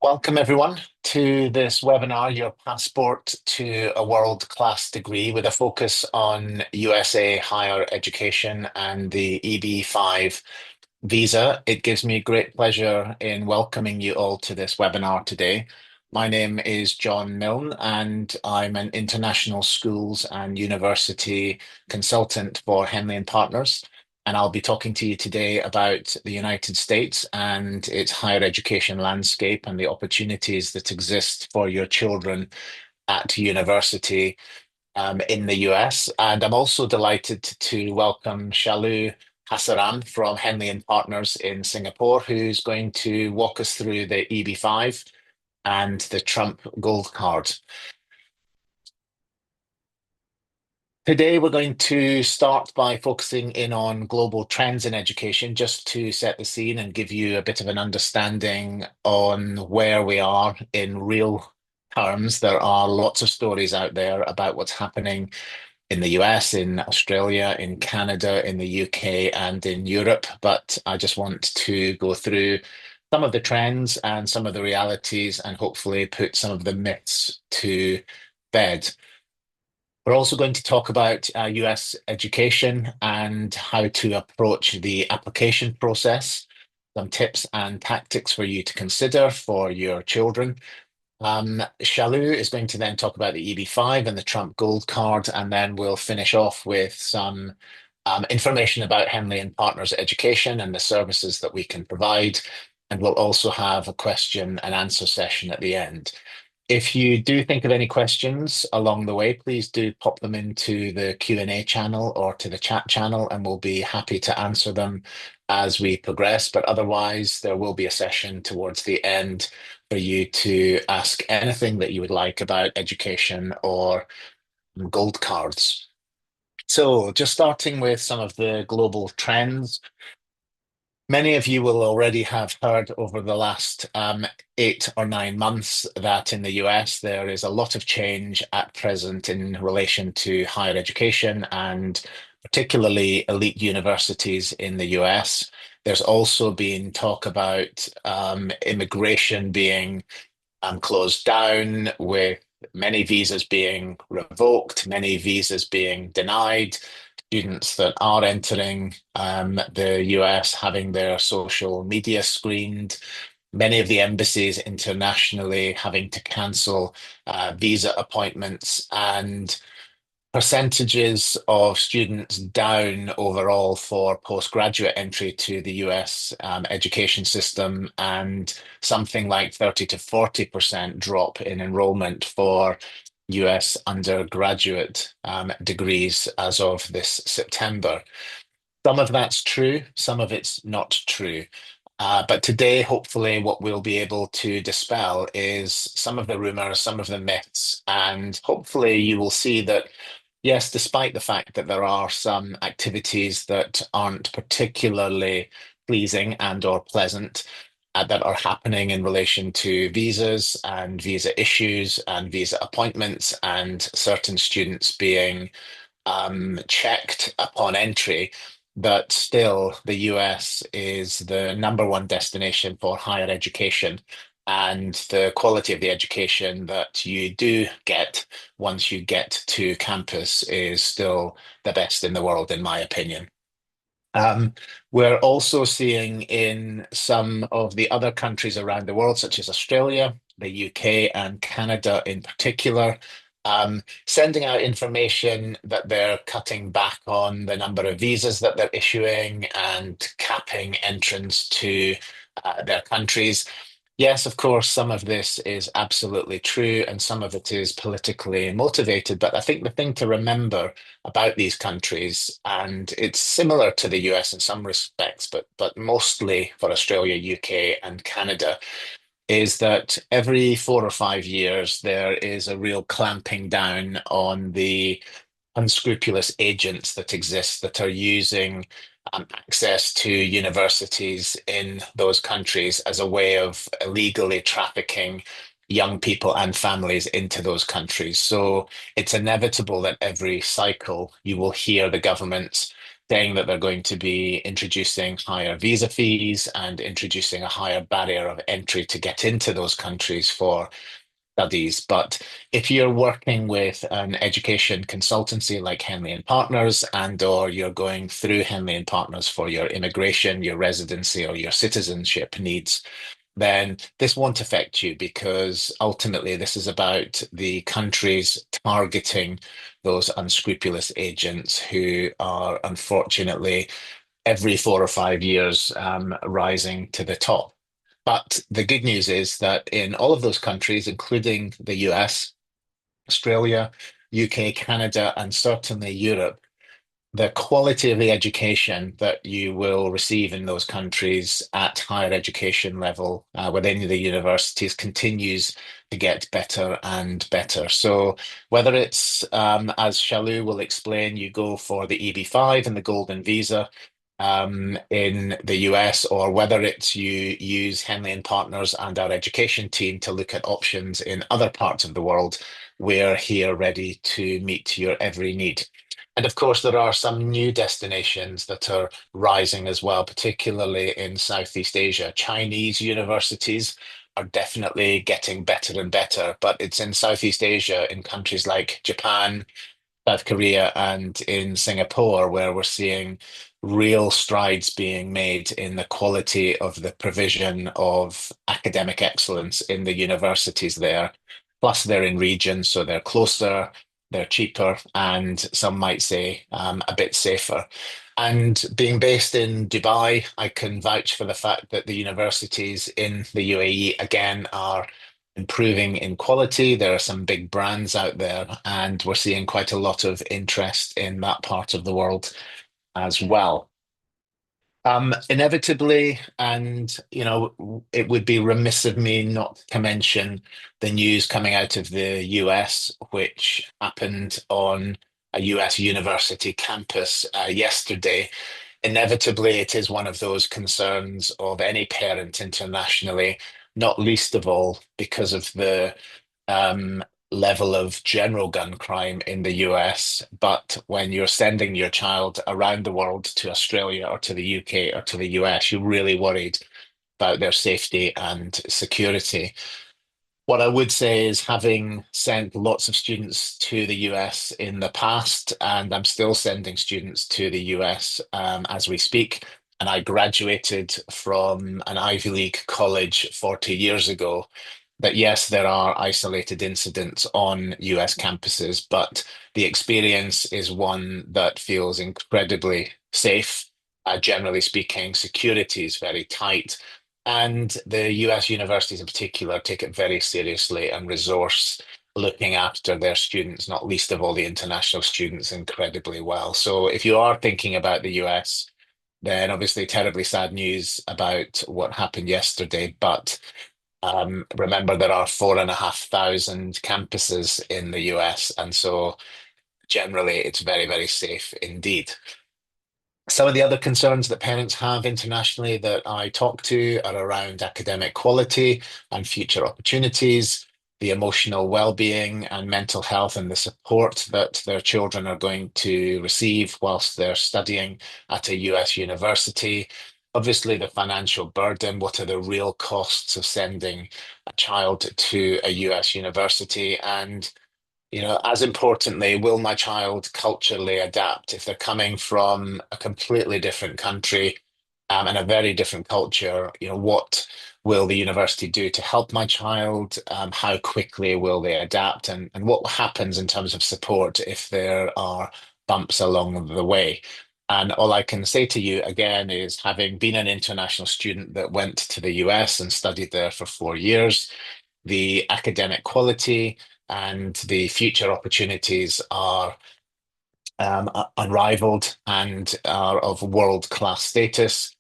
Welcome, everyone, to this webinar, Your Passport to a World-Class Degree, with a focus on USA higher education and the EB-5 visa. It gives me great pleasure in welcoming you all to this webinar today. My name is John Milne, and I'm an international schools and university consultant for Henley Partners. And I'll be talking to you today about the United States and its higher education landscape and the opportunities that exist for your children at university in the US. And I'm also delighted to welcome Shalu Hasaran from Henley Partners in Singapore, who's going to walk us through the EB-5 and the Trump Gold Card. Today, we're going to start by focusing in on global trends in education, just to set the scene and give you a bit of an understanding on where we are in real terms. There are lots of stories out there about what's happening in the US, in Australia, in Canada, in the UK, and in Europe. But I just want to go through some of the trends and some of the realities and hopefully put some of the myths to bed. We're also going to talk about US education and how to approach the application process, some tips and tactics for you to consider for your children. Shalu is going to then talk about the EB-5 and the Trump Gold Card, and then we'll finish off with some information about Henley and Partners Education and the services that we can provide. And we'll also have a question and answer session at the end. If you do think of any questions along the way, please do pop them into the Q&A channel or to the chat channel, and we'll be happy to answer them as we progress. But otherwise, there will be a session towards the end for you to ask anything that you would like about education or gold cards. So just starting with some of the global trends. Many of you will already have heard over the last 8 or 9 months that in the US there is a lot of change at present in relation to higher education and particularly elite universities in the US. There's also been talk about immigration being closed down, with many visas being revoked, many visas being denied, students that are entering the US having their social media screened, many of the embassies internationally having to cancel visa appointments, and percentages of students down overall for postgraduate entry to the US education system, and something like 30 to 40% drop in enrollment for US undergraduate degrees as of this September. Some of that's true, some of it's not true. But today, hopefully, what we'll be able to dispel is some of the rumors, some of the myths, and hopefully you will see that, yes, despite the fact that there are some activities that aren't particularly pleasing and or pleasant that are happening in relation to visas and visa issues and visa appointments and certain students being checked upon entry, but still the US is the #1 destination for higher education. And the quality of the education that you do get once you get to campus is still the best in the world, in my opinion. We're also seeing in some of the other countries around the world, such as Australia, the UK, and Canada in particular, sending out information that they're cutting back on the number of visas that they're issuing and capping entrance to their countries. Yes, of course, some of this is absolutely true and some of it is politically motivated. But I think the thing to remember about these countries, and it's similar to the US in some respects, but mostly for Australia, UK, and Canada, is that every 4 or 5 years there is a real clamping down on the unscrupulous agents that exist that are using access to universities in those countries as a way of illegally trafficking young people and families into those countries. So it's inevitable that every cycle you will hear the governments saying that they're going to be introducing higher visa fees and introducing a higher barrier of entry to get into those countries for studies. But if you're working with an education consultancy like Henley and Partners, and or you're going through Henley and Partners for your immigration, your residency, or your citizenship needs, then this won't affect you because ultimately this is about the countries targeting those unscrupulous agents who are unfortunately every 4 or 5 years rising to the top. But the good news is that in all of those countries, including the US, Australia, UK, Canada, and certainly Europe, the quality of the education that you will receive in those countries at higher education level within the universities continues to get better and better. So whether it's, as Shalou will explain, you go for the EB-5 and the golden visa in the US, or whether it's you use Henley and Partners and our education team to look at options in other parts of the world, we're here ready to meet your every need. And of course, there are some new destinations that are rising as well, particularly in Southeast Asia. Chinese universities are definitely getting better and better, but it's in Southeast Asia, in countries like Japan, South Korea, and in Singapore, where we're seeing real strides being made in the quality of the provision of academic excellence in the universities there. Plus, they're in regions, so they're closer, they're cheaper, and some might say a bit safer. And being based in Dubai, I can vouch for the fact that the universities in the UAE again are improving in quality. There are some big brands out there, and we're seeing quite a lot of interest in that part of the world as well. Inevitably, and it would be remiss of me not to mention the news coming out of the US, which happened on a US university campus yesterday. Inevitably, it is one of those concerns of any parent internationally, not least of all because of the um, level of general gun crime in the US. But when you're sending your child around the world to Australia or to the UK or to the US, you're really worried about their safety and security. What I would say is, having sent lots of students to the US in the past, and I'm still sending students to the US as we speak. And I graduated from an Ivy League college 40 years ago. That yes, there are isolated incidents on US campuses, but the experience is one that feels incredibly safe. Generally speaking, security is very tight. And the US universities in particular take it very seriously and resource looking after their students, not least of all the international students, incredibly well. So if you are thinking about the US, then obviously terribly sad news about what happened yesterday. But remember, there are 4,500 campuses in the US. And so generally it's very, very safe indeed. Some of the other concerns that parents have internationally that I talk to are around academic quality and future opportunities, the emotional well-being and mental health and the support that their children are going to receive whilst they're studying at a US university. Obviously, the financial burden, what are the real costs of sending a child to a US university? And as importantly, will my child culturally adapt if they're coming from a completely different country and a very different culture? What will the university do to help my child? How quickly will they adapt? And what happens in terms of support if there are bumps along the way? And all I can say to you again is, having been an international student that went to the US and studied there for 4 years, the academic quality and the future opportunities are unrivaled and are of world-class status.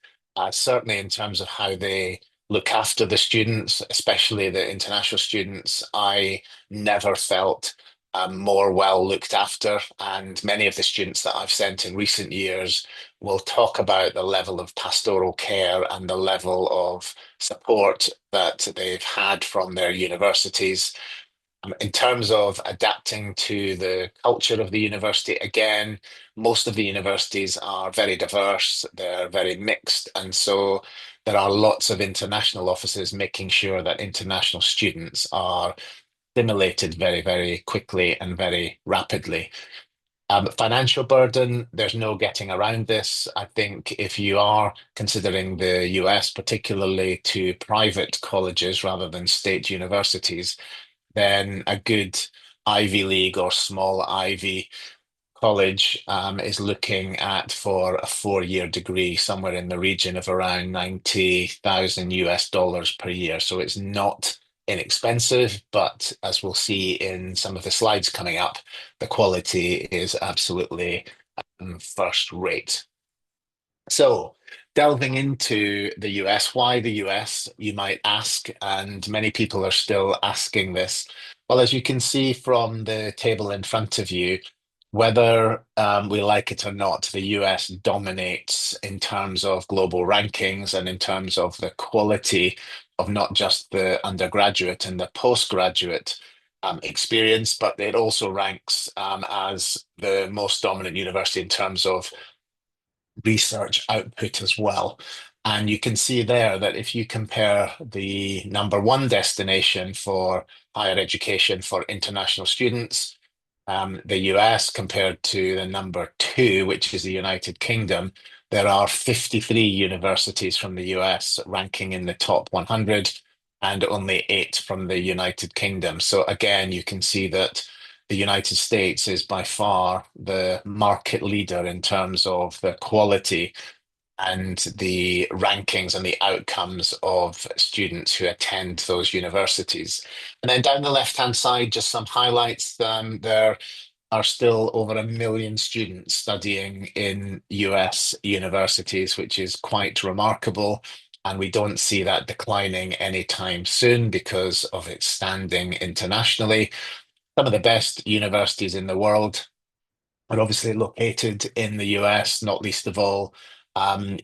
Certainly in terms of how they look after the students, especially the international students, I never felt more well looked after. And many of the students that I've sent in recent years will talk about the level of pastoral care and the level of support that they've had from their universities. In terms of adapting to the culture of the university, again, most of the universities are very diverse, they're very mixed, and so there are lots of international offices making sure that international students are stimulated very, very quickly and very rapidly. Financial burden, there's no getting around this. I think if you are considering the US, particularly to private colleges rather than state universities, then a good Ivy League or small Ivy college is looking at for a 4-year degree somewhere in the region of around 90,000 US dollars per year. So it's not inexpensive, but as we'll see in some of the slides coming up, the quality is absolutely first rate. So, delving into the US, why the US, you might ask, and many people are still asking this. Well, as you can see from the table in front of you, whether we like it or not, the US dominates in terms of global rankings and in terms of the quality of not just the undergraduate and the postgraduate experience, but it also ranks as the most dominant university in terms of research output as well. And you can see there that if you compare the number one destination for higher education for international students, the US, compared to the number two, which is the United Kingdom, there are 53 universities from the US ranking in the top 100 and only eight from the United Kingdom. So again, you can see that the United States is by far the market leader in terms of the quality and the rankings and the outcomes of students who attend those universities. And then down the left-hand side, just some highlights. There are still over 1 million students studying in US universities, which is quite remarkable. And we don't see that declining anytime soon because of its standing internationally. Some of the best universities in the world are obviously located in the US, not least of all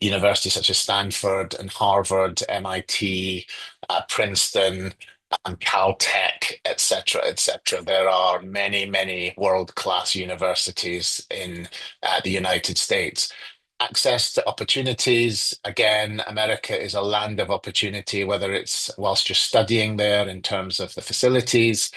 universities such as Stanford and Harvard, MIT, Princeton, Caltech, etc., etc. There are many, many world-class universities in the United States. Access to opportunities. Again, America is a land of opportunity, whether it's whilst you're studying there in terms of the facilities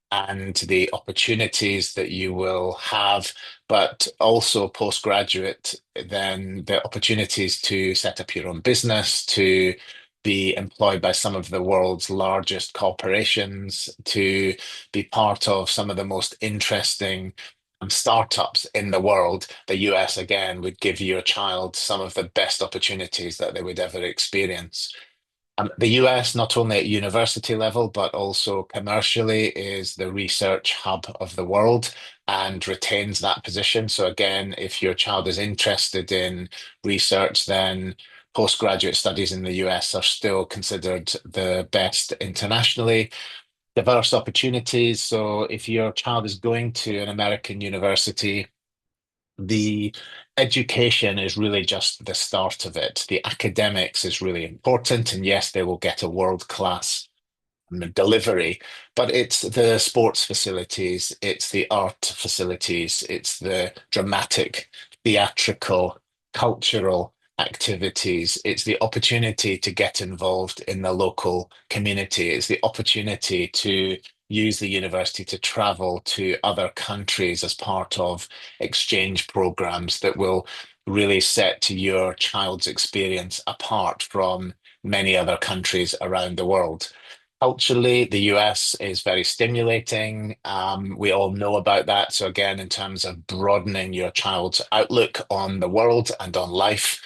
and the opportunities that you will have, but also postgraduate, then the opportunities to set up your own business, to be employed by some of the world's largest corporations, to be part of some of the most interesting startups in the world. The US, again, would give your child some of the best opportunities that they would ever experience. The US, not only at university level, but also commercially, is the research hub of the world and retains that position. So, again, if your child is interested in research, then postgraduate studies in the US are still considered the best internationally. Diverse opportunities. So, if your child is going to an American university, the education is really just the start of it. The academics is really important, and yes, they will get a world-class delivery, but it's the sports facilities, it's the art facilities, it's the dramatic, theatrical, cultural activities, it's the opportunity to get involved in the local community, it's the opportunity to use the university to travel to other countries as part of exchange programs that will really set your child's experience apart from many other countries around the world. Culturally, the US is very stimulating. We all know about that. So, again, in terms of broadening your child's outlook on the world and on life,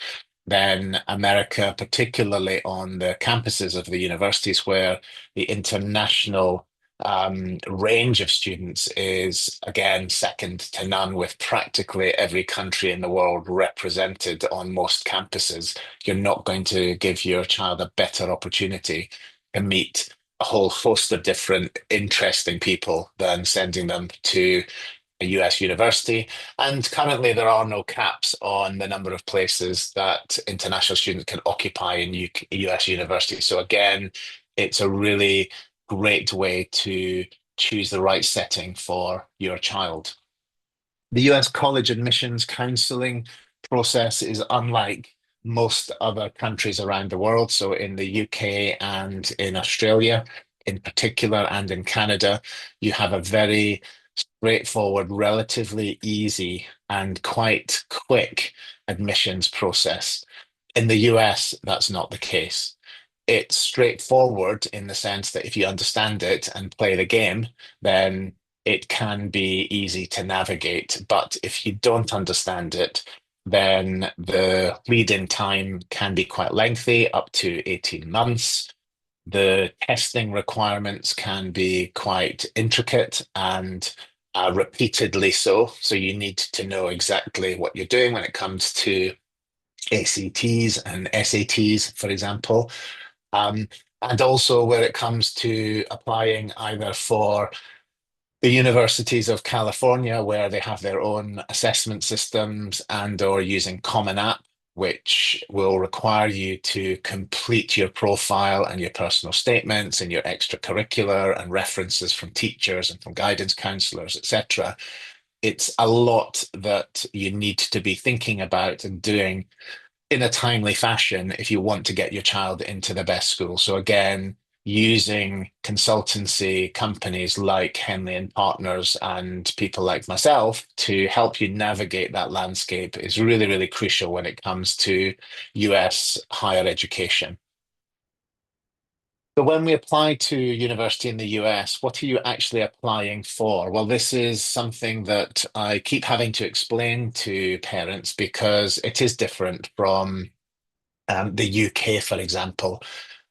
then America, particularly on the campuses of the universities where the international range of students is, again, second to none, with practically every country in the world represented on most campuses. You're not going to give your child a better opportunity to meet a whole host of different interesting people than sending them to a US university. And currently, there are no caps on the number of places that international students can occupy in US universities. So, again, it's a really great way to choose the right setting for your child. The US college admissions counseling process is unlike most other countries around the world. So, in the UK and in Australia, in particular, and in Canada, you have a very straightforward, relatively easy, and quite quick admissions process. In the US, that's not the case. It's straightforward in the sense that if you understand it and play the game, then it can be easy to navigate. But if you don't understand it, then the lead-in time can be quite lengthy, up to 18 months. The testing requirements can be quite intricate and repeatedly so. So you need to know exactly what you're doing when it comes to ACTs and SATs, for example. Um, and also where it comes to applying either for the universities of California, where they have their own assessment systems and or using Common App, which will require you to complete your profile and your personal statements and your extracurricular and references from teachers and from guidance counselors, etc. It's a lot that you need to be thinking about and doing in a timely fashion if you want to get your child into the best school. So again, using consultancy companies like Henley and Partners and people like myself to help you navigate that landscape is really, really crucial when it comes to US higher education. So when we apply to university in the US, what are you actually applying for? Well, this is something that I keep having to explain to parents because it is different from the UK, for example,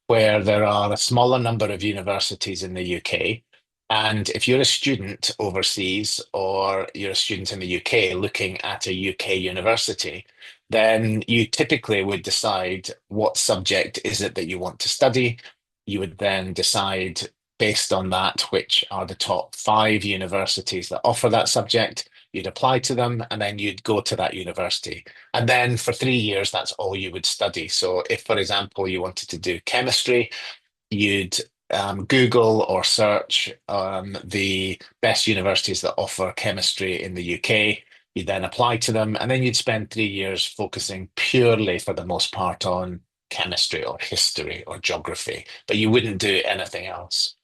where there are a smaller number of universities in the UK. And if you're a student overseas or you're a student in the UK looking at a UK university, then you typically would decide what subject is it that you want to study. You would then decide based on that which are the top five universities that offer that subject. You'd apply to them and then you'd go to that university. And then for 3 years, that's all you would study. So if, for example, you wanted to do chemistry, you'd Google or search the best universities that offer chemistry in the UK. You'd then apply to them, and then you'd spend 3 years focusing purely, for the most part, on chemistry or history or geography, but you wouldn't do anything else.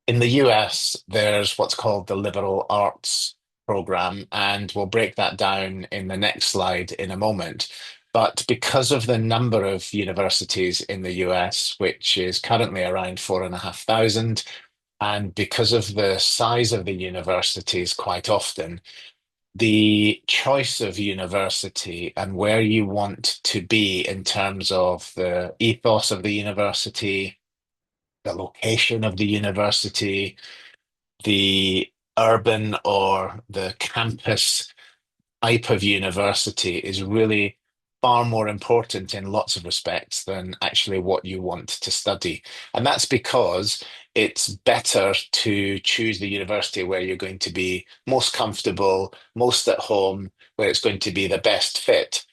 In the US, there's what's called the liberal arts program, and we'll break that down in the next slide in a moment. But because of the number of universities in the US, which is currently around 4,500, and because of the size of the universities quite often, the choice of university and where you want to be in terms of the ethos of the university, the location of the university, the urban or the campus type of university is really far more important in lots of respects than actually what you want to study. And that's because it's better to choose the university where you're going to be most comfortable, most at home, where it's going to be the best fit,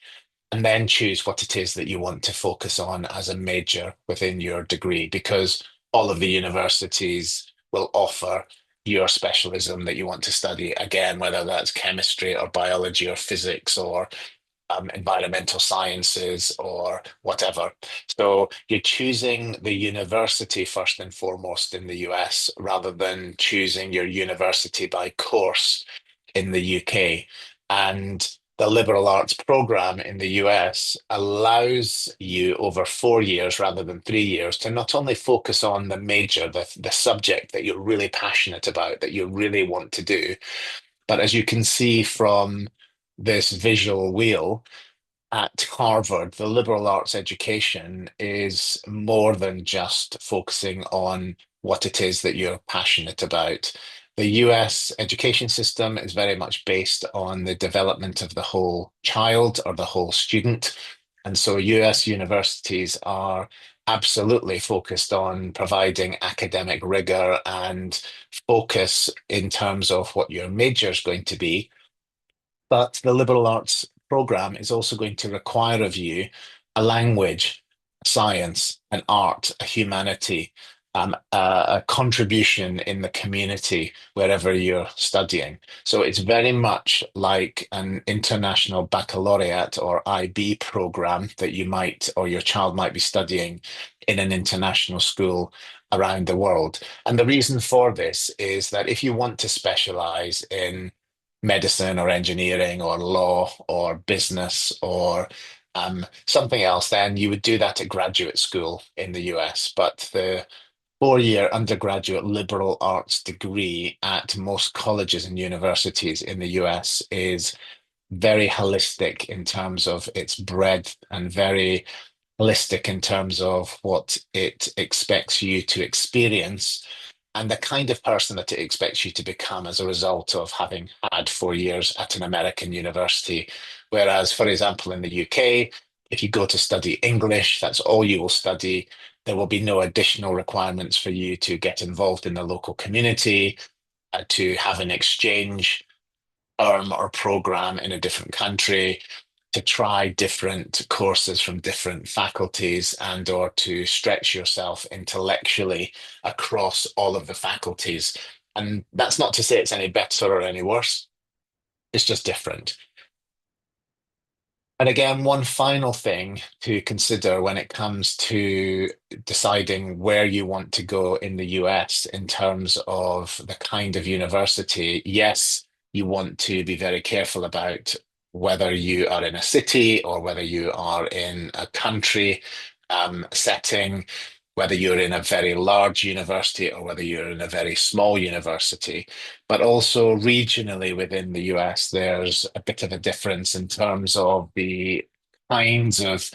and then choose what it is that you want to focus on as a major within your degree, because all of the universities will offer your specialism that you want to study, again, whether that's chemistry or biology or physics or environmental sciences or whatever. So you're choosing the university first and foremost in the US rather than choosing your university by course in the UK. And the liberal arts program in the US allows you over 4 years rather than 3 years to not only focus on the major, the subject that you're really passionate about, that you really want to do, but as you can see from this visual wheel, at Harvard, the liberal arts education is more than just focusing on what it is that you're passionate about. The US education system is very much based on the development of the whole child or the whole student. And so US universities are absolutely focused on providing academic rigor and focus in terms of what your major is going to be. But the liberal arts program is also going to require of you a language, a science, an art, a humanity, a contribution in the community wherever you're studying. So it's very much like an international baccalaureate or IB program that you might or your child might be studying in an international school around the world. And the reason for this is that if you want to specialize in medicine or engineering or law or business or something else, then you would do that at graduate school in the US. But the 4-year undergraduate liberal arts degree at most colleges and universities in the US is very holistic in terms of its breadth and very holistic in terms of what it expects you to experience and the kind of person that it expects you to become as a result of having had 4 years at an American university. Whereas, for example, in the UK, if you go to study English, that's all you will study. There will be no additional requirements for you to get involved in the local community, to have an exchange or program in a different country, to try different courses from different faculties and or to stretch yourself intellectually across all of the faculties. And that's not to say it's any better or any worse. It's just different. And again, one final thing to consider when it comes to deciding where you want to go in the US in terms of the kind of university. Yes, you want to be very careful about whether you are in a city or whether you are in a country setting, whether you're in a very large university or whether you're in a very small university. But also regionally within the US, there's a bit of a difference in terms of the kinds of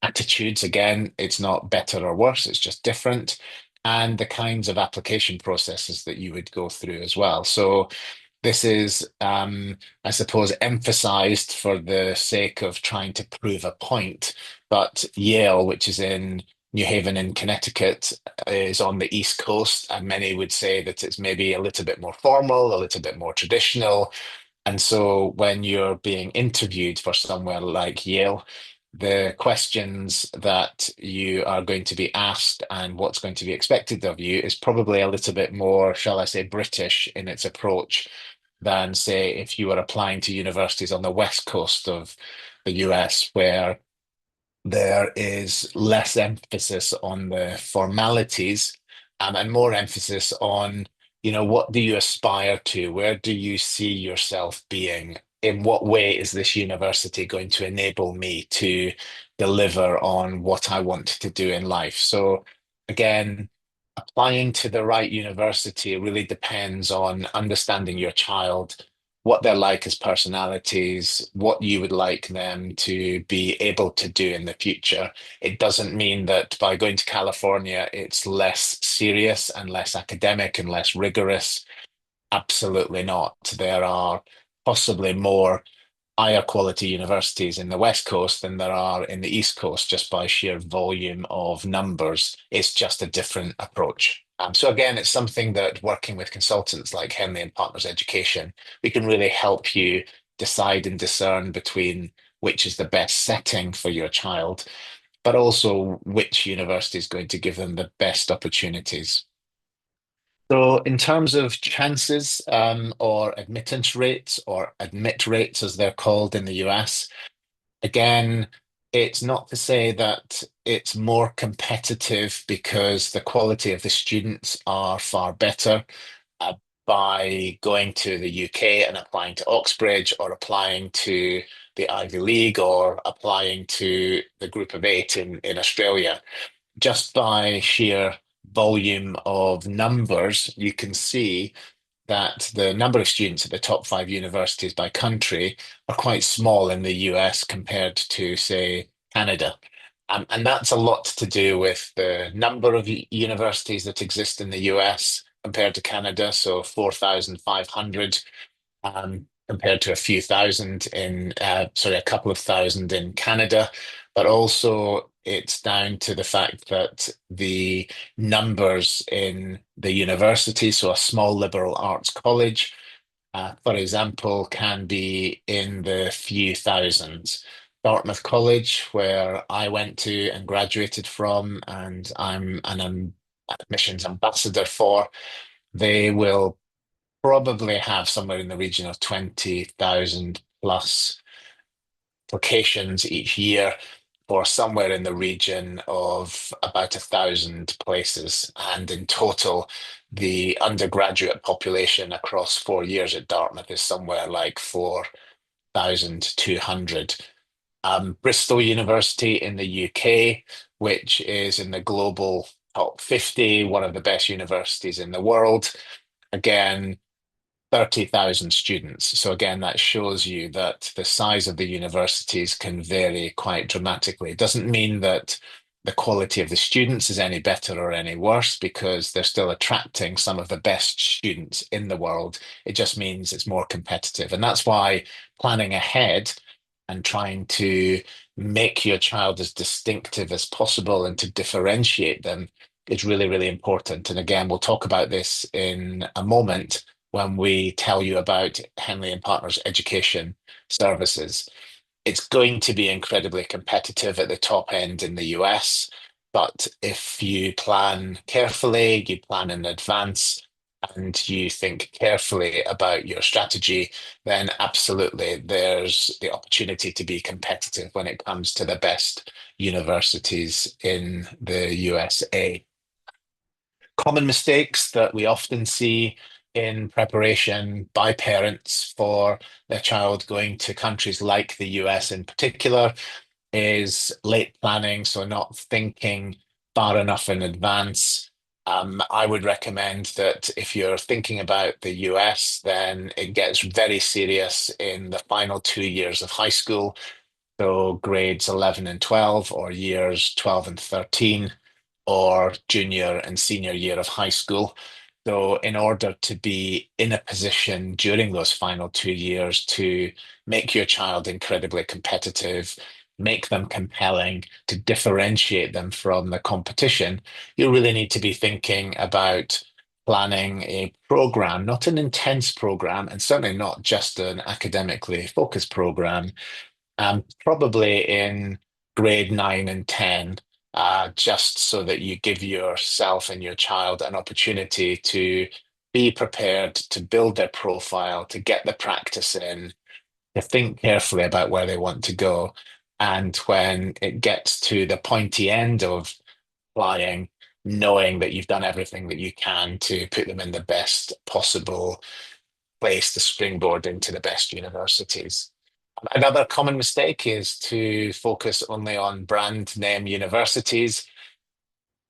attitudes. Again, it's not better or worse, it's just different. And the kinds of application processes that you would go through as well. So this is, I suppose, emphasized for the sake of trying to prove a point. But Yale, which is in New Haven in Connecticut, is on the East Coast, and many would say that it's maybe a little bit more formal, a little bit more traditional. And so when you're being interviewed for somewhere like Yale, the questions that you are going to be asked and what's going to be expected of you is probably a little bit more, shall I say, British in its approach than, say, if you were applying to universities on the west coast of the US, where there is less emphasis on the formalities and more emphasis on, what do you aspire to? Where do you see yourself being? In what way is this university going to enable me to deliver on what I want to do in life? So, again, applying to the right university really depends on understanding your child, what they're like as personalities, what you would like them to be able to do in the future. It doesn't mean that by going to California, it's less serious and less academic and less rigorous. Absolutely not. There are possibly more higher quality universities in the West Coast than there are in the East Coast just by sheer volume of numbers. It's just a different approach. So again, it's something that working with consultants like Henley and Partners Education, we can really help you decide and discern between which is the best setting for your child, but also which university is going to give them the best opportunities. So, in terms of chances or admittance rates or admit rates, as they're called in the US, again, it's not to say that it's more competitive because the quality of the students are far better uh, by going to the UK and applying to Oxbridge or applying to the Ivy League or applying to the Group of Eight in Australia just by sheer volume of numbers, you can see that the number of students at the top five universities by country are quite small in the US compared to, say, Canada. And that's a lot to do with the number of universities that exist in the US compared to Canada. So 4,500 compared to a few thousand a couple of thousand in Canada. But also, it's down to the fact that the numbers in the university, so a small liberal arts college, for example, can be in the few thousands. Dartmouth College, where I went to and graduated from, and I'm admissions ambassador for, they will probably have somewhere in the region of 20,000 plus applications each year for somewhere in the region of about 1,000 places. And in total, the undergraduate population across 4 years at Dartmouth is somewhere like 4,200. Bristol University in the UK, which is in the global top 50, one of the best universities in the world. Again, 30,000 students. So again, that shows you that the size of the universities can vary quite dramatically. It doesn't mean that the quality of the students is any better or any worse because they're still attracting some of the best students in the world. It just means it's more competitive. And that's why planning ahead and trying to make your child as distinctive as possible and to differentiate them is really, really important. And again, we'll talk about this in a moment when we tell you about Henley and Partners education services. It's going to be incredibly competitive at the top end in the US, but if you plan carefully, you plan in advance, and you think carefully about your strategy, then absolutely there's the opportunity to be competitive when it comes to the best universities in the USA. Common mistakes that we often see in preparation by parents for their child going to countries like the US in particular is late planning, so not thinking far enough in advance. I would recommend that if you're thinking about the US, then it gets very serious in the final 2 years of high school. So grades 11 and 12, or years 12 and 13, or junior and senior year of high school. So in order to be in a position during those final 2 years to make your child incredibly competitive, make them compelling, to differentiate them from the competition, you really need to be thinking about planning a program, not an intense program, and certainly not just an academically focused program, probably in grade 9 and 10, just so that you give yourself and your child an opportunity to be prepared to build their profile, to get the practice in, to think carefully about where they want to go. And when it gets to the pointy end of flying, knowing that you've done everything that you can to put them in the best possible place to springboard into the best universities. Another common mistake is to focus only on brand name universities.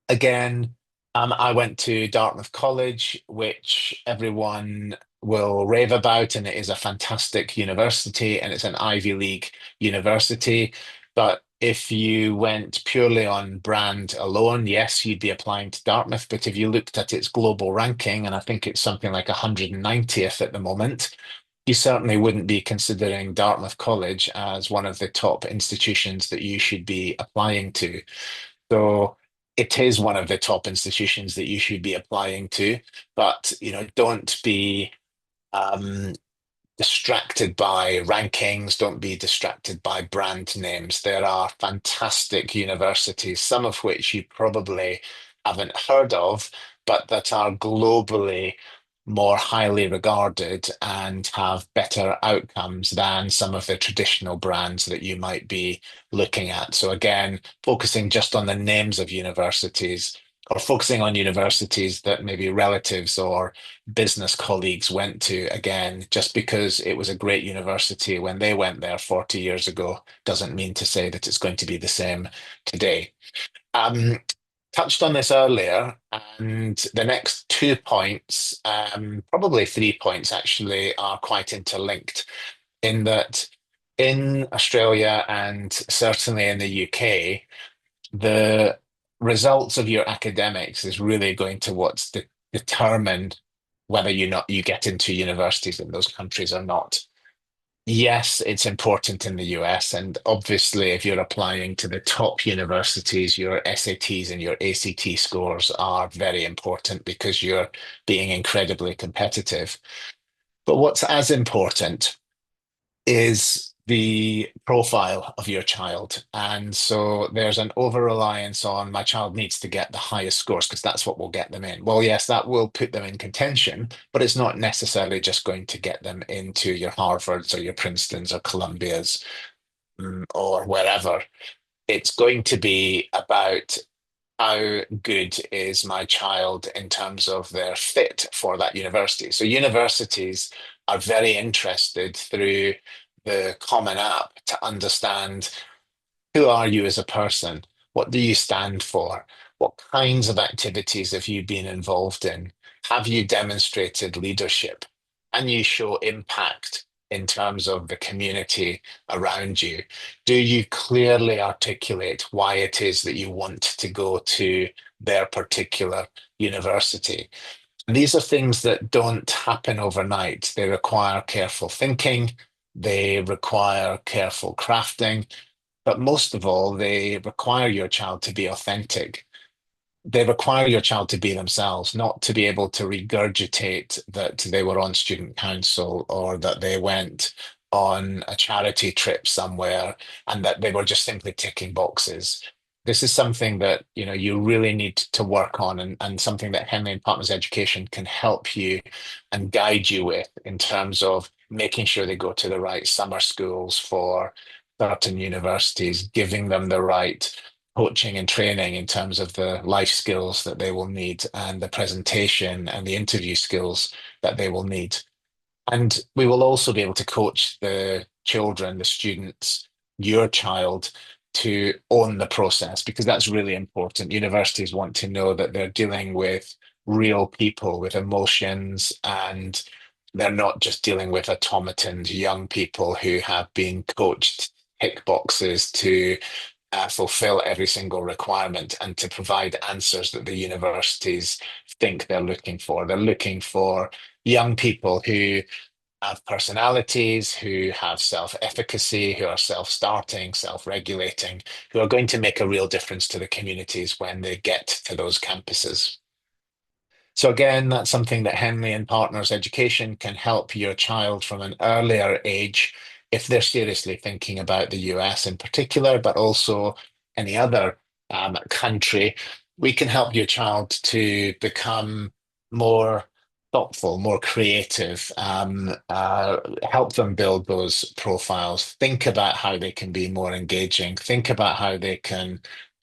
Again, I went to Dartmouth College, which everyone will rave about, and it is a fantastic university, and it's an Ivy League university. But if you went purely on brand alone, yes, you'd be applying to Dartmouth. But if you looked at its global ranking, and I think it's something like 190th at the moment, you certainly wouldn't be considering Dartmouth College as one of the top institutions that you should be applying to. So it is one of the top institutions that you should be applying to, but don't be um, distracted by rankings, don't be distracted by brand names. There are fantastic universities, some of which you probably haven't heard of, but that are globally more highly regarded and have better outcomes than some of the traditional brands that you might be looking at. So again, focusing just on the names of universities or focusing on universities that maybe relatives or business colleagues went to, again, just because it was a great university when they went there 40 years ago doesn't mean to say that it's going to be the same today. Um, Touched on this earlier, and the next 2 points, probably 3 points actually, are quite interlinked in that in Australia and certainly in the UK, the results of your academics is really going to determine whether you get into universities in those countries or not. Yes, it's important in the US, and obviously, if you're applying to the top universities, your SATs and your ACT scores are very important because you're being incredibly competitive. But what's as important is the profile of your child. And so there's an over reliance on my child needs to get the highest scores because that's what will get them in. Well, yes, that will put them in contention, but it's not necessarily just going to get them into your Harvards or your Princetons or Columbias, or wherever. It's going to be about how good is my child in terms of their fit for that university. So universities are very interested through the Common App to understand who are you as a person? What do you stand for? What kinds of activities have you been involved in? Have you demonstrated leadership? Can you show impact in terms of the community around you? Do you clearly articulate why it is that you want to go to their particular university? And these are things that don't happen overnight. They require careful thinking, they require careful crafting, but most of all, they require your child to be authentic. They require your child to be themselves, not to be able to regurgitate that they were on student council or that they went on a charity trip somewhere and that they were just simply ticking boxes. This is something that you really need to work on, and something that Henley and Partners Education can help you and guide you with in terms of making sure they go to the right summer schools for certain universities, giving them the right coaching and training in terms of the life skills that they will need and the presentation and the interview skills that they will need. And we will also be able to coach the children, the students, your child to own the process because that's really important. Universities want to know that they're dealing with real people with emotions, and they're not just dealing with automatons, young people who have been coached tick boxes to fulfill every single requirement and to provide answers that the universities think they're looking for. They're looking for young people who have personalities, who have self-efficacy, who are self-starting, self-regulating, who are going to make a real difference to the communities when they get to those campuses. So again, that's something that Henley and Partners Education can help your child from an earlier age if they're seriously thinking about the US in particular, but also any other country. We can help your child to become more thoughtful, more creative, help them build those profiles, think about how they can be more engaging, think about how they can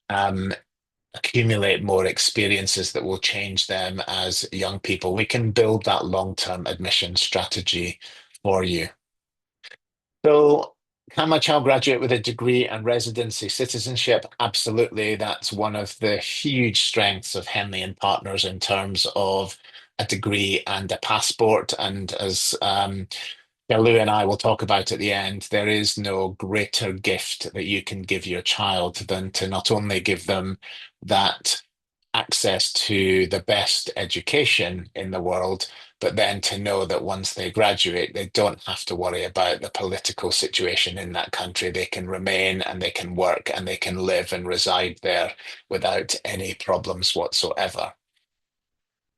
um, accumulate more experiences that will change them as young people. We can build that long-term admission strategy for you. So, can my child graduate with a degree and residency citizenship? Absolutely. That's one of the huge strengths of Henley and Partners in terms of a degree and a passport. And as Lou and I will talk about at the end, there is no greater gift that you can give your child than to not only give them that access to the best education in the world, but then to know that once they graduate, they don't have to worry about the political situation in that country. They can remain and they can work and they can live and reside there without any problems whatsoever.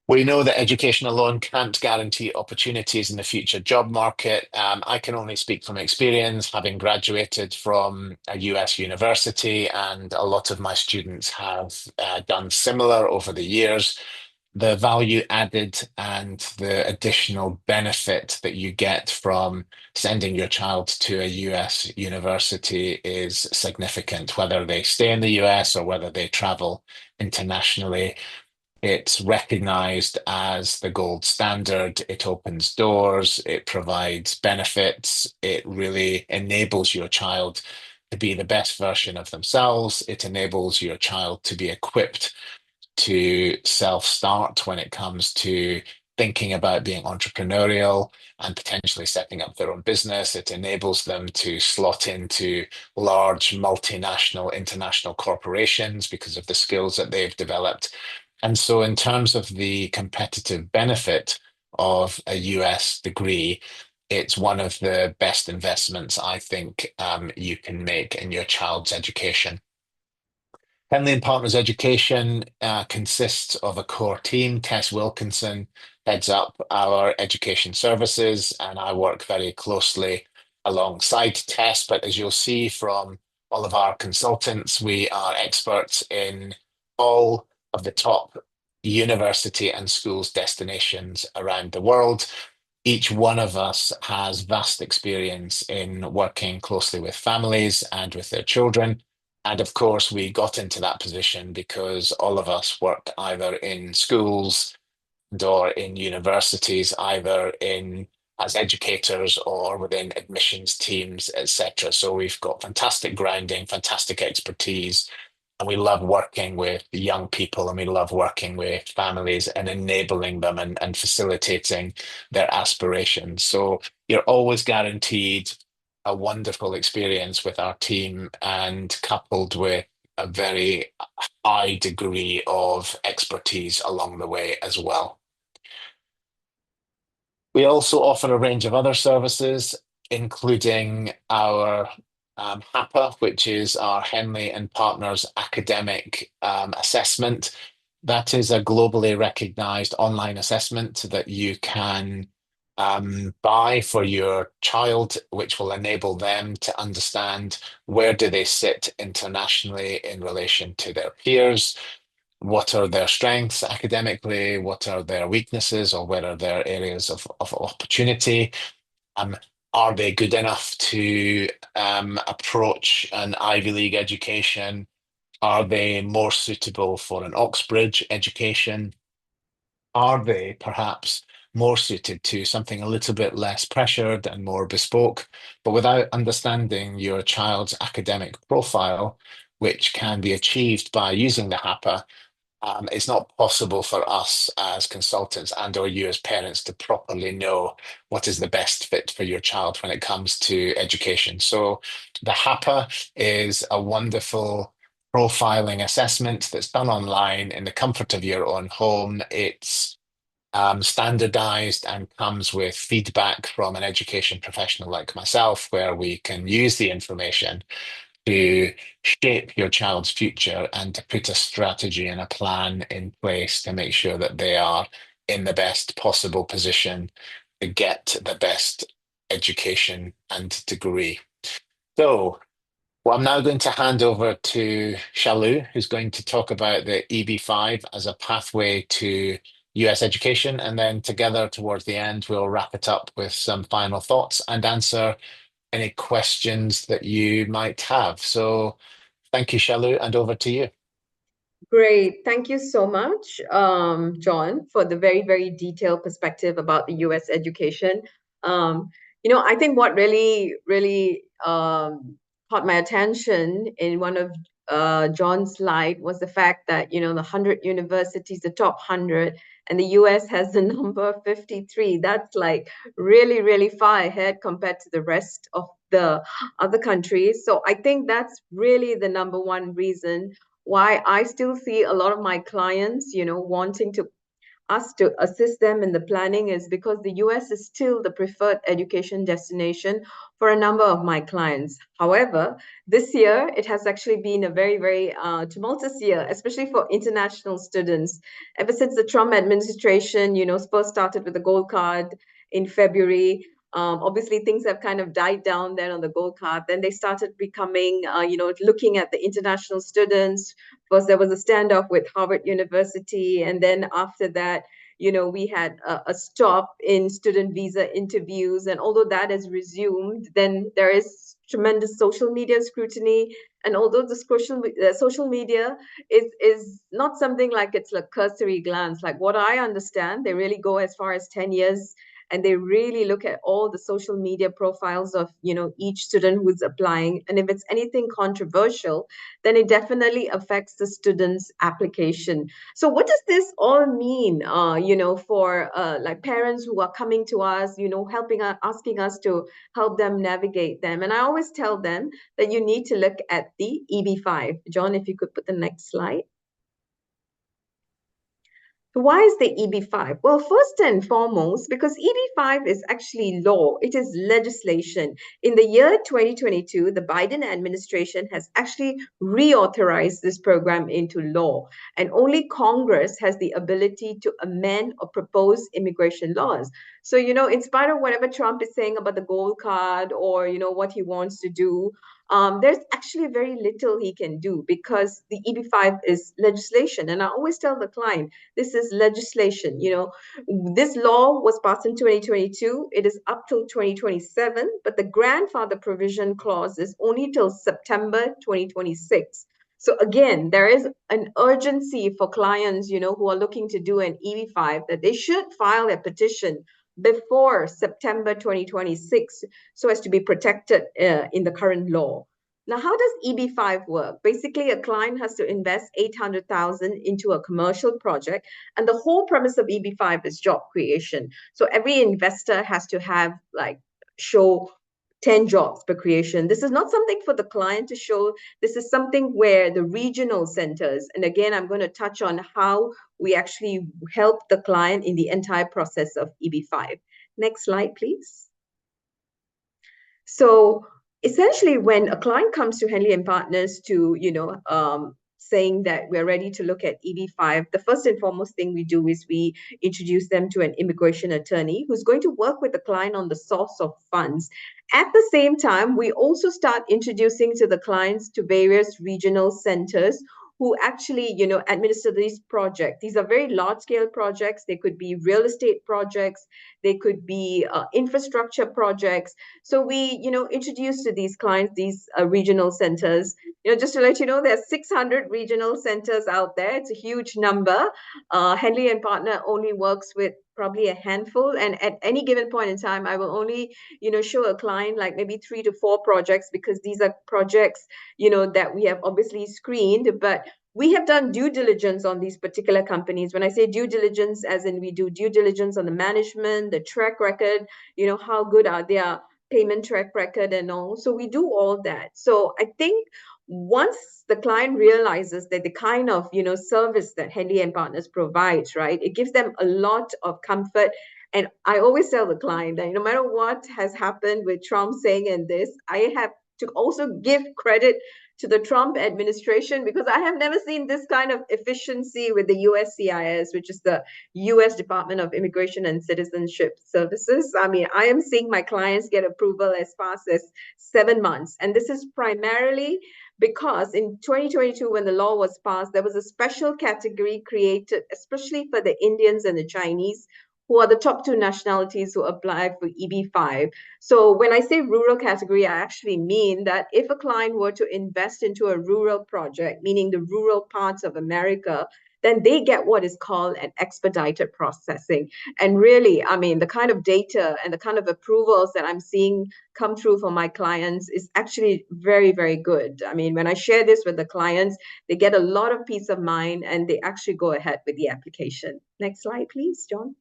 We know that education alone can't guarantee opportunities in the future job market. I can only speak from experience, having graduated from a US university, and a lot of my students have done similar over the years. The value added and the additional benefit that you get from sending your child to a US university is significant, whether they stay in the US or whether they travel internationally. It's recognized as the gold standard. It opens doors, it provides benefits, it really enables your child to be the best version of themselves. It enables your child to be equipped to self-start when it comes to thinking about being entrepreneurial and potentially setting up their own business. It enables them to slot into large multinational, international corporations because of the skills that they've developed. And so, in terms of the competitive benefit of a US degree, it's one of the best investments I think you can make in your child's education. Henley and Partners Education consists of a core team. Tess Wilkinson heads up our education services, and I work very closely alongside tests. But as you'll see from all of our consultants, we are experts in all of the top university and schools destinations around the world. Each one of us has vast experience in working closely with families and with their children. And of course, we got into that position because all of us work either in schools or in universities, either in as educators or within admissions teams, etc. So we've got fantastic grounding, fantastic expertise, and we love working with young people, and we love working with families and enabling them and facilitating their aspirations. So you're always guaranteed a wonderful experience with our team, and coupled with a very high degree of expertise along the way as well. We also offer a range of other services, including our HAPA, which is our Henley and Partners academic assessment. That is a globally recognized online assessment that you can buy for your child, which will enable them to understand where do they sit internationally in relation to their peers, what are their strengths academically, what are their weaknesses, or where are their areas of opportunity. Um, are they good enough to approach an Ivy League education? Are they more suitable for an Oxbridge education? Are they perhaps more suited to something a little bit less pressured and more bespoke? But without understanding your child's academic profile, which can be achieved by using the HAPA, it's not possible for us as consultants and or you as parents to properly know what is the best fit for your child when it comes to education. So the HAPA is a wonderful profiling assessment that's done online in the comfort of your own home. It's standardized and comes with feedback from an education professional like myself, where we can use the information to shape your child's future and to put a strategy and a plan in place to make sure that they are in the best possible position to get the best education and degree. So, well, I'm now going to hand over to Shalu, who's going to talk about the EB-5 as a pathway to US education. And then together towards the end, we'll wrap it up with some final thoughts and answer any questions that you might have. So thank you, Shalu, and over to you. Great. Thank you so much, John, for the very, very detailed perspective about the US education. I think what really caught my attention in one of John's slide was the fact that, the 100 universities, the top 100, and the US has the number 53. That's like really, really far ahead compared to the rest of the other countries. So I think that's really the number one reason why I still see a lot of my clients, wanting to us to assist them in the planning is because the US is still the preferred education destination for a number of my clients. However, this year it has actually been a very, very tumultuous year, especially for international students. Ever since the Trump administration, first started with the gold card in February. Obviously, things have kind of died down then on the gold card. Then they started becoming, looking at the international students. First, there was a standoff with Harvard University. And then after that, we had a stop in student visa interviews. And although that has resumed, then there is tremendous social media scrutiny. And although the social media is not something like it's a cursory glance, like what I understand, they really go as far as 10 years and they really look at all the social media profiles of each student who's applying, and if it's anything controversial, then it definitely affects the student's application. So what does this all mean for like parents who are coming to us, helping us, asking us to help them navigate them? And I always tell them that you need to look at the EB-5. John, if you could put the next slide. So why is the EB-5? Well, first and foremost, because EB-5 is actually law. It is legislation. In the year 2022, the Biden administration has actually reauthorized this program into law. And only Congress has the ability to amend or propose immigration laws. So, in spite of whatever Trump is saying about the gold card or, what he wants to do, there's actually very little he can do because the EB-5 is legislation. And I always tell the client, this is legislation. This law was passed in 2022. It is up till 2027, but the grandfather provision clause is only till September 2026. So again, there is an urgency for clients, who are looking to do an EB-5 that they should file a petition before September 2026 so as to be protected in the current law. Now, how does EB-5 work? Basically, a client has to invest 800,000 into a commercial project, and the whole premise of EB-5 is job creation. So every investor has to have show 10 jobs per creation. This is not something for the client to show. This is something where the regional centers, and again, I'm going to touch on how we actually help the client in the entire process of EB-5. Next slide, please. So essentially, when a client comes to Henley and Partners to, saying that we're ready to look at EB-5, the first and foremost thing we do is we introduce them to an immigration attorney who's going to work with the client on the source of funds. At the same time, we also start introducing to the clients to various regional centers who actually, administer these projects. These are very large scale projects. They could be real estate projects. They could be infrastructure projects. So we, introduce to these clients, these regional centers. Just to let you know, there's 600 regional centers out there. It's a huge number. Henley and Partner only works with probably a handful. And at any given point in time, I will only, show a client like maybe 3 to 4 projects because these are projects, that we have obviously screened, but we have done due diligence on these particular companies. When I say due diligence, as in we do due diligence on the management, the track record, how good are their payment track record and all. So we do all that. So I think once the client realizes that the kind of service that Henley and Partners provides, right, it gives them a lot of comfort. And I always tell the client that no matter what has happened with Trump saying and this, I have to also give credit to the Trump administration because I have never seen this kind of efficiency with the USCIS, which is the US Department of Immigration and Citizenship Services. I mean, I am seeing my clients get approval as fast as 7 months. And this is primarily because in 2022, when the law was passed, there was a special category created, especially for the Indians and the Chinese, who are the top 2 nationalities who apply for EB-5. So when I say rural category, I actually mean that if a client were to invest into a rural project, meaning the rural parts of America, then they get what is called an expedited processing. And really, I mean, the kind of data and the kind of approvals that I'm seeing come through for my clients is actually very, very good. I mean, when I share this with the clients, they get a lot of peace of mind and they actually go ahead with the application. Next slide, please, John.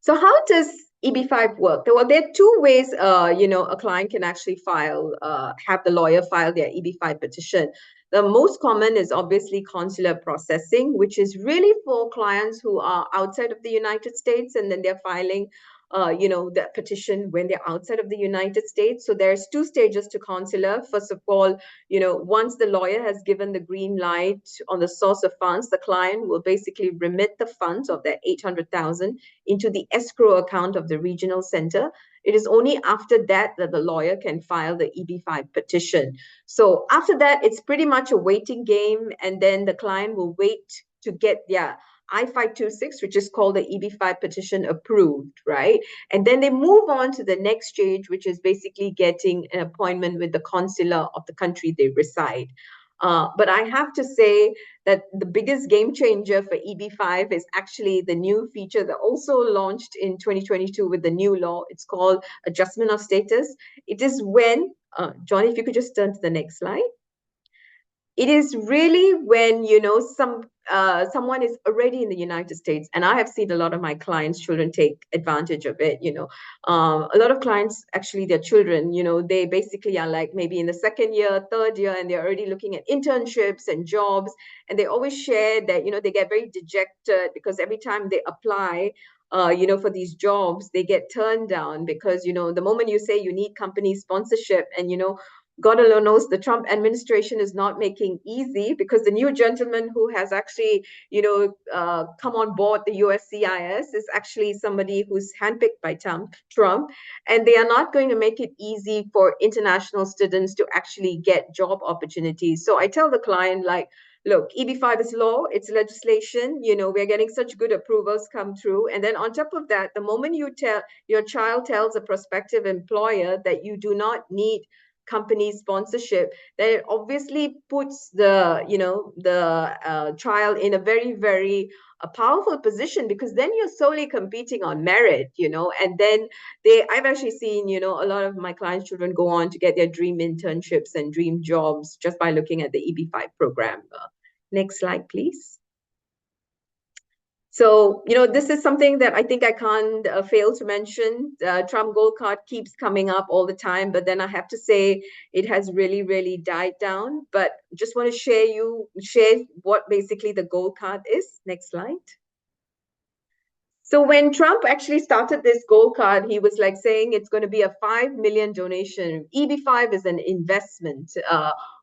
So how does EB-5 work? Well, there are 2 ways, a client can actually have the lawyer file their EB-5 petition. The most common is obviously consular processing, which is really for clients who are outside of the United States, and then they're filing the petition when they're outside of the United States. So there's 2 stages to consular. First of all, once the lawyer has given the green light on the source of funds, the client will basically remit the funds of that 800,000 into the escrow account of the regional center. It is only after that that the lawyer can file the EB-5 petition. So after that, it's pretty much a waiting game, and then the client will wait to get their I-526, which is called the EB-5 petition, approved, right? And then they move on to the next stage, which is basically getting an appointment with the consular of the country they reside. But I have to say that the biggest game changer for EB-5 is actually the new feature that also launched in 2022 with the new law. It's called adjustment of status. It is when, John, if you could just turn to the next slide. It is really when, some someone is already in the United States, and I have seen a lot of my clients' children take advantage of it. A lot of clients actually, their children, they basically are like maybe in the second year, third year, and they're already looking at internships and jobs, and they always share that they get very dejected because every time they apply. For these jobs, they get turned down because the moment you say you need company sponsorship, and God alone knows the Trump administration is not making easy because the new gentleman who has actually, come on board the USCIS is actually somebody who's handpicked by Trump, and they are not going to make it easy for international students to actually get job opportunities. So I tell the client, like, look, EB-5 is law, it's legislation, we're getting such good approvals come through. And then on top of that, the moment your child tells a prospective employer that you do not need company sponsorship, then it obviously puts the child in a very, very a powerful position, because then you're solely competing on merit, and then I've actually seen, a lot of my clients' children go on to get their dream internships and dream jobs just by looking at the EB-5 program. Next slide, please. So, this is something that I think I can't fail to mention. Trump Gold Card keeps coming up all the time, but then I have to say it has really, really died down. But just want to share what basically the Gold Card is. Next slide. So when Trump actually started this gold card, he was like saying it's going to be a 5 million donation. EB-5 is an investment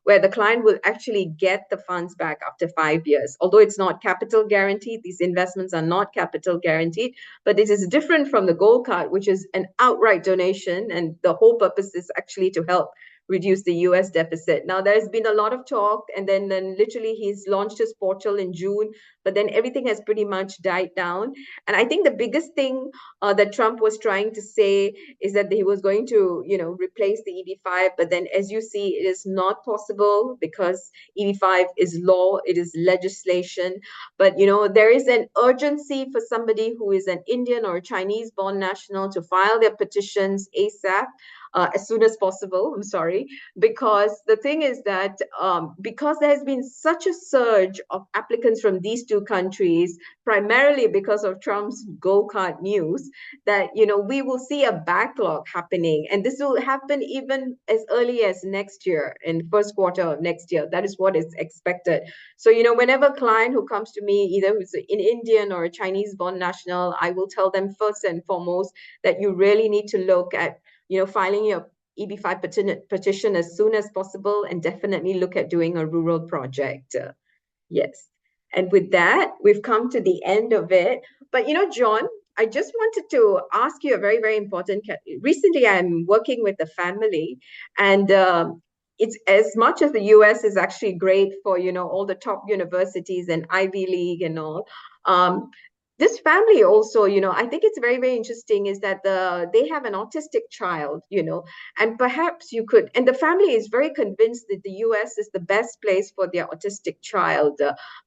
where the client will actually get the funds back after 5 years. Although it's not capital guaranteed, these investments are not capital guaranteed, but it is different from the gold card, which is an outright donation. And the whole purpose is actually to help reduce the US deficit. Now, there's been a lot of talk, and then literally he's launched his portal in June, but then everything has pretty much died down. And I think the biggest thing that Trump was trying to say is that he was going to, replace the EB-5. But then, as you see, it is not possible because EB-5 is law, it is legislation. But, there is an urgency for somebody who is an Indian or Chinese born national to file their petitions ASAP. As soon as possible, I'm sorry, because the thing is that because there has been such a surge of applicants from these two countries, primarily because of Trump's gold card news, that we will see a backlog happening, and this will happen even as early as next year, in first quarter of next year. That is what is expected. So whenever a client who comes to me, either who's an Indian or a Chinese born national, I will tell them first and foremost that you really need to look at filing your EB-5 petition as soon as possible, and definitely look at doing a rural project. Yes. And with that, we've come to the end of it. But, John, I just wanted to ask you a very, very important. Recently, I'm working with a family, and it's as much as the US is actually great for, all the top universities and Ivy League and all. This family also, I think it's very, very interesting is that they have an autistic child, and perhaps you could, and the family is very convinced that the US is the best place for their autistic child.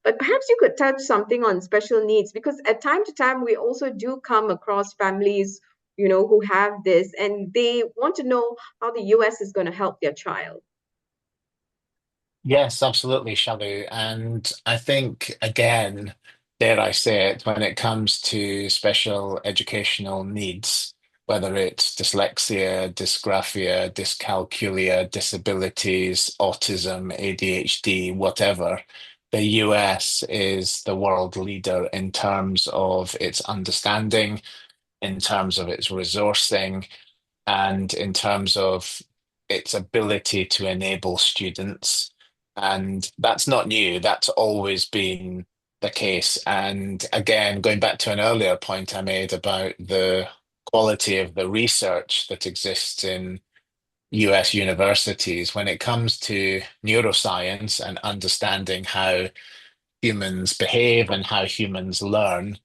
But perhaps you could touch something on special needs, because at time to time, we also do come across families, who have this, and they want to know how the US is going to help their child. Yes, absolutely, Shalu. And I think, again, dare I say it, when it comes to special educational needs, whether it's dyslexia, dysgraphia, dyscalculia, disabilities, autism, ADHD, whatever, the US is the world leader in terms of its understanding, in terms of its resourcing, and in terms of its ability to enable students. And that's not new, that's always been the case. And again, going back to an earlier point I made about the quality of the research that exists in US universities, when it comes to neuroscience and understanding how humans behave and how humans learn,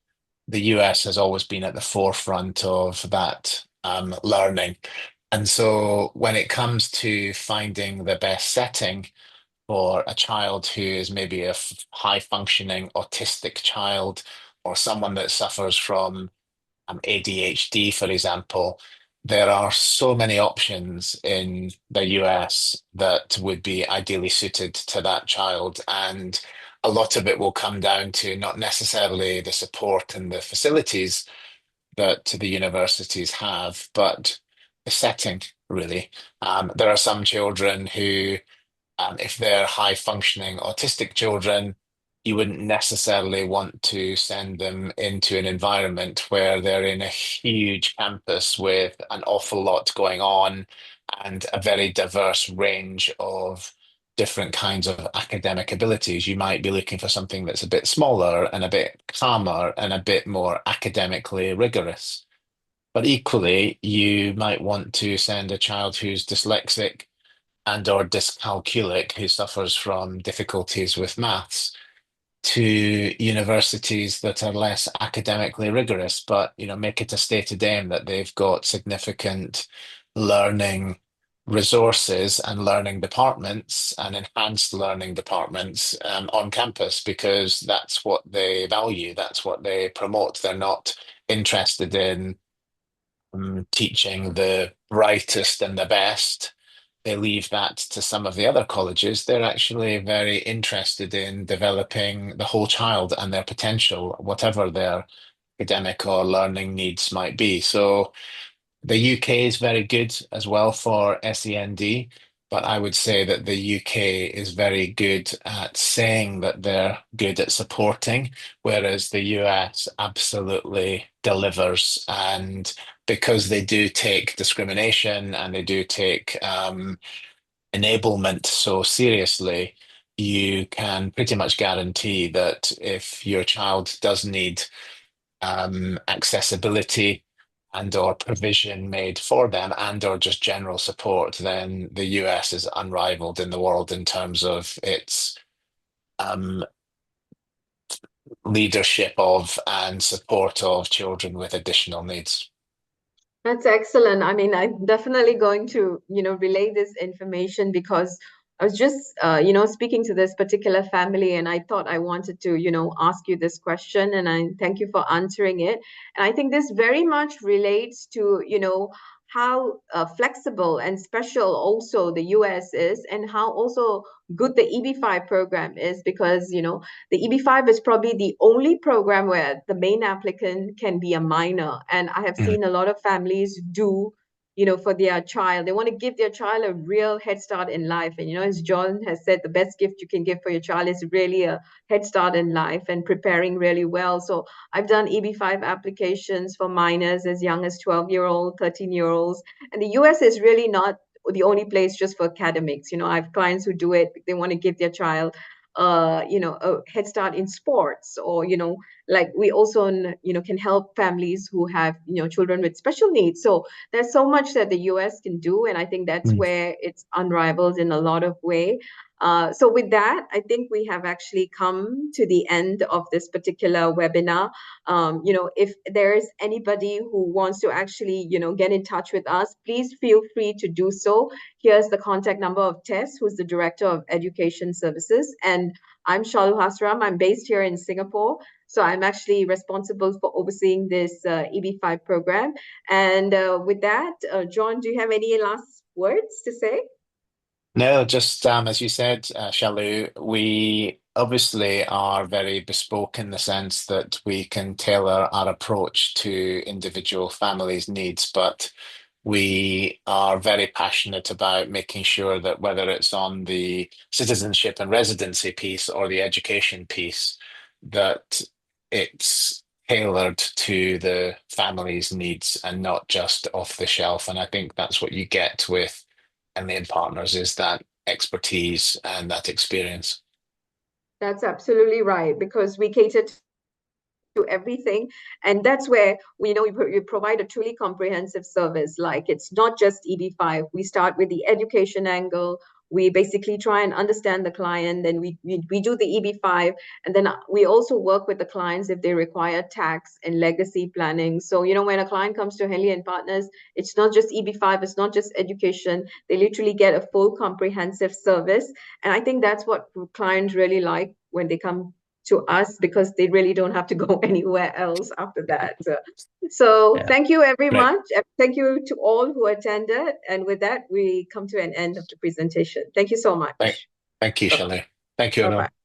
the US has always been at the forefront of that learning. And so when it comes to finding the best setting for a child who is maybe a high functioning autistic child, or someone that suffers from ADHD, for example, there are so many options in the US that would be ideally suited to that child. And a lot of it will come down to not necessarily the support and the facilities that the universities have, but the setting, really. There are some children who if they're high functioning autistic children, you wouldn't necessarily want to send them into an environment where they're in a huge campus with an awful lot going on and a very diverse range of different kinds of academic abilities. You might be looking for something that's a bit smaller and a bit calmer and a bit more academically rigorous. But equally, you might want to send a child who's dyslexic and or dyscalculic who suffers from difficulties with maths to universities that are less academically rigorous, but make it a stated aim that they've got significant learning resources and learning departments and enhanced learning departments on campus because that's what they value, that's what they promote. They're not interested in teaching the brightest and the best. They leave that to some of the other colleges. They're actually very interested in developing the whole child and their potential, whatever their academic or learning needs might be. So the UK is very good as well for SEND, but I would say that the UK is very good at saying that they're good at supporting, whereas the US absolutely delivers. And because they do take discrimination and they do take enablement so seriously, you can pretty much guarantee that if your child does need accessibility and or provision made for them and or just general support, then the US is unrivaled in the world in terms of its um, leadership of and support of children with additional needs. That's excellent. I mean, I'm definitely going to, relay this information because I was just, speaking to this particular family and I thought I wanted to, ask you this question and I thank you for answering it. And I think this very much relates to, how flexible and special also the US is and how also good the EB-5 program is because, the EB-5 is probably the only program where the main applicant can be a minor. And I have Mm, seen a lot of families do, for their child. They want to give their child a real head start in life. And, as John has said, the best gift you can give for your child is really a head start in life and preparing really well. So I've done EB-5 applications for minors as young as 12-year-old, 13-year-olds. And the US is really not the only place just for academics. I have clients who do it. They want to give their child a head start in sports or, like we also, can help families who have, children with special needs. So there's so much that the US can do. And I think that's mm. where it's unrivaled in a lot of way. So with that, I think we have actually come to the end of this particular webinar. If there's anybody who wants to actually, get in touch with us, please feel free to do so. Here's the contact number of Tess, who's the Director of Education Services. And I'm Shalu Hasram. I'm based here in Singapore. So I'm actually responsible for overseeing this EB-5 program. And with that, John, do you have any last words to say? No, just as you said, Shalu, we obviously are very bespoke in the sense that we can tailor our approach to individual families' needs, but we are very passionate about making sure that whether it's on the citizenship and residency piece or the education piece, that it's tailored to the family's needs and not just off the shelf. And I think that's what you get with Henley Partners is that expertise and that experience. That's absolutely right, because we cater to everything. And that's where we provide a truly comprehensive service. Like it's not just EB-5. We start with the education angle. We basically try and understand the client. Then we do the EB-5. And then we also work with the clients if they require tax and legacy planning. So, when a client comes to Henley and Partners, it's not just EB-5, it's not just education. They literally get a full comprehensive service. And I think that's what clients really like when they come to us because they really don't have to go anywhere else after that. So Yeah, thank you very great. much. Thank you to all who attended. And with that, we come to an end of the presentation. Thank you so Thank, much. thank you, Bye-bye. Shelley. Thank you, everyone. Bye-bye.